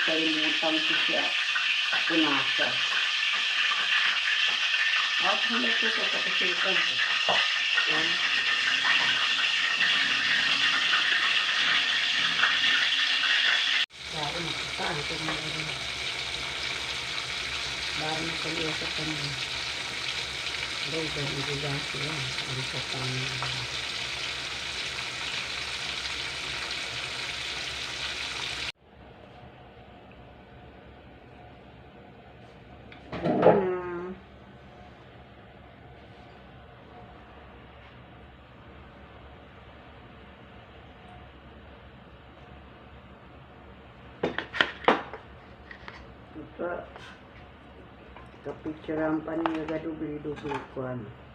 kalimutan ko siya punasan. At hindi ko sa kapasitan ko. Yan. Bago makataan ito mga rin. Bago nakaliwa sa kanya. Bago nagigasa yan. Ang kapang kapicturean pa niya gadubli-dubli ko ano.